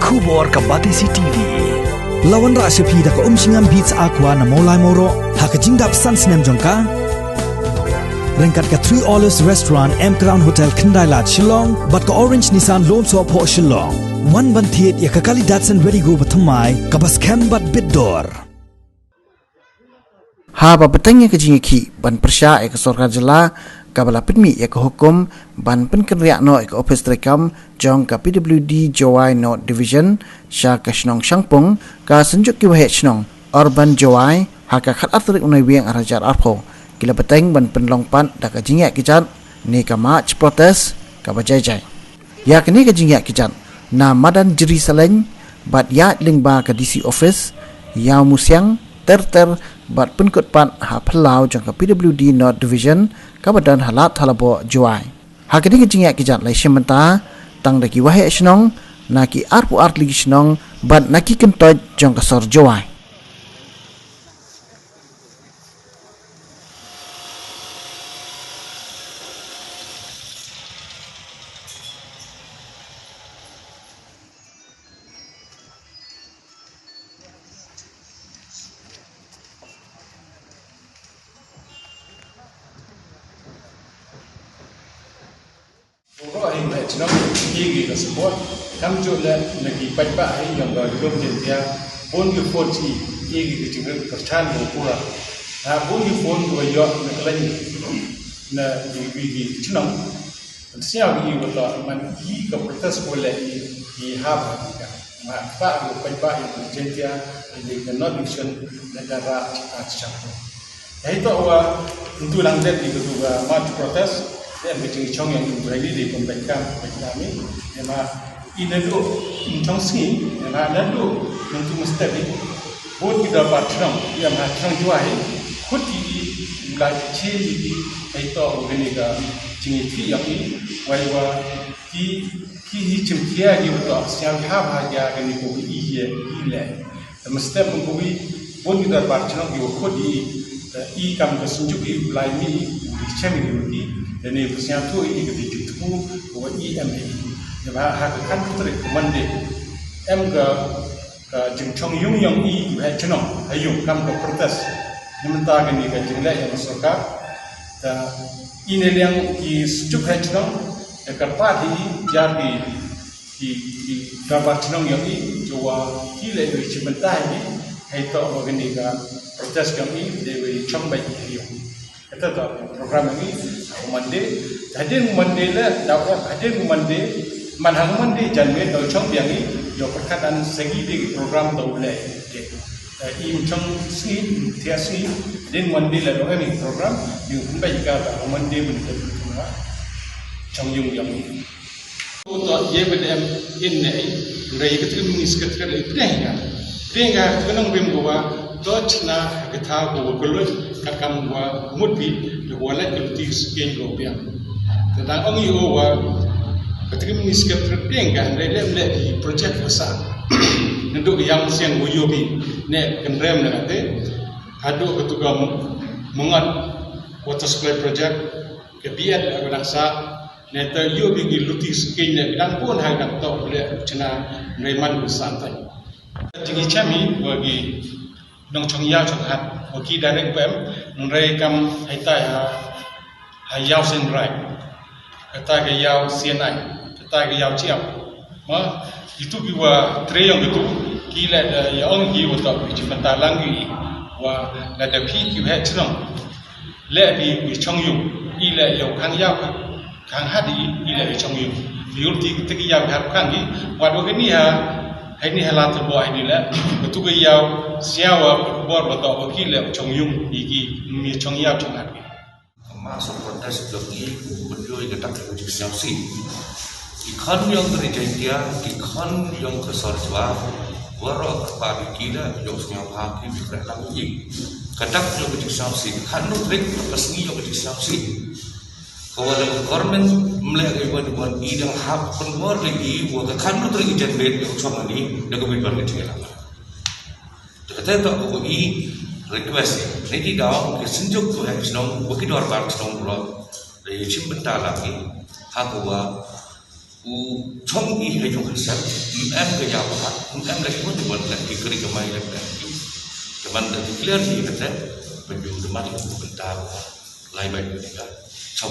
Kubor ka Batisi TV. Lawan ra sepi da ka singam beats aqua na molai moro hakajingdap sunsnem jongka. Rengkat ka 3 Olives Restaurant M Crown Hotel Kendailat Shillong bat ka Orange Nissan Loan So Po Shillong. One bantiet ya ka kali Datsun Ready Go bathamai ka bas bat bidor. Ha ba petangnya ke jingki ban persya ek sorkar jela kabala pitmi ek hukum ban penkenriak no ek office rekam jong ka PWD Jowai North Division sha ka shnong shangpung ka senjuk ki wahe shnong urban Jowai ha ka khat atrik unai wieng arajar arpho kila petang ban penlong pan da ka jingyak kicat ni ka march protest ka bajai jai ya kini ka jingyak kicat na madan Jerusalem bat ya lingba ka DC office ya musyang ter bat penkut pan ha phelau jong ka PWD North Division ka badan halat halabo Jowai ha kini kijingyak kijat lai shementa tang daki wahe shnong naki arpu art ligi shnong bat naki kentoj jong ka sor Jowai Orang ini macam ini kita sebut, kami juga lagi baca yang berlum dia pun di forci ini kita juga kerjaan berpura. Nah pun di forci dua jam nak lagi, nah di cenang, siapa ini betul man ini kepercayaan boleh di hab kita. Maka baca yang dia di condition negara acap. Itu awak untuk lanjut di kedua march protest. Dia macam chong yang berani di pemberikan kami, emang ini tu chong sini, emang ada tu untuk mesti buat kita patron, yang patron jual, kuti mulai kecil di itu begini kan, jenis yang ini, walaupun ki cemkia di betul, siang hab aja kan itu iya, mesti mengkui buat kita patron di kuti, i kami kesunjuk di mulai ni cemil di dan ini persiapan tu ini kita cukup buat EMA. Jadi hak kan kita rekomendasi ke jengchong yung yang juga cenong, ayung kam ke protes. Sementara ini ke jenglah yang masyarakat, ini yang di cukup cenong, kerpat ini jadi di dapat cenong yang ini jua kile dari sementara ini, itu begini ke protes kami dari cong baik ayung. Kita tahu program ini hadir Monday lah, dapat hadir Monday, manhang Monday jangan doi chong biang ini, jo perkataan segi di program tahu leh. Im chong sini, tiap sini, dan Monday lah doi ini program, yang baik kata Monday benar benar chong yung yang ini. Untuk ye berdem ini, raya ketemu ni sekitar itu dengar kenang bimboa, dotna kita bawa keluar kakam bawa mudbi, bawa lagi keluar sekian rupiah. Tentang orang itu ketika ni sekitar dengar raya lagi projek besar. Untuk yang siang wujudi, ne kendrem nanti, ada ketua mengat water supply project kebiat aku naksa. Neta yo bigi luti sekian dan pun hanya tahu boleh cina mereman bersantai. Jadi kami bagi dong chong ya chong hat bagi direct pem menrai kam haita hayau sen rai kata ke yau sianai kata ke yau ciam ma itu biwa tre yang itu kila da ya ong gi wata bi mata langi wa la da pi ki ha chong le bi chong yu ila yau kan yau kan hadi ila chong yu biurti tiki yau har kan gi wa do ni ha ini halat terbuat ini lah. Betul ke yau siapa buat betul wakil chong yung iki mi chong yau chong hati. Masuk protes lagi berdua yang tak terwujud siasi. Ikan yang terjadi dia, ikan yang kesal jawab, warak bagi kita yang senyap haki bergerak lagi. Kadang yang terwujud siasi, ikan nutrik pesni yang terwujud siasi. Kalau government melihat ibadah idang hak pengeluar lagi, buat kan tu lagi generate yang sama ni, dah kami berkecil lagi. Kita tak boleh request. Nanti dah kesenjuk tu yang senang, bukit luar bar senang pula. Dari cimbenta lagi, hak buat trong ý hay trong concept em ke ya ba em lagi pun buat lagi kiri kemai lagi teman dan clear ni kata penjual teman itu bentar lain baik juga sau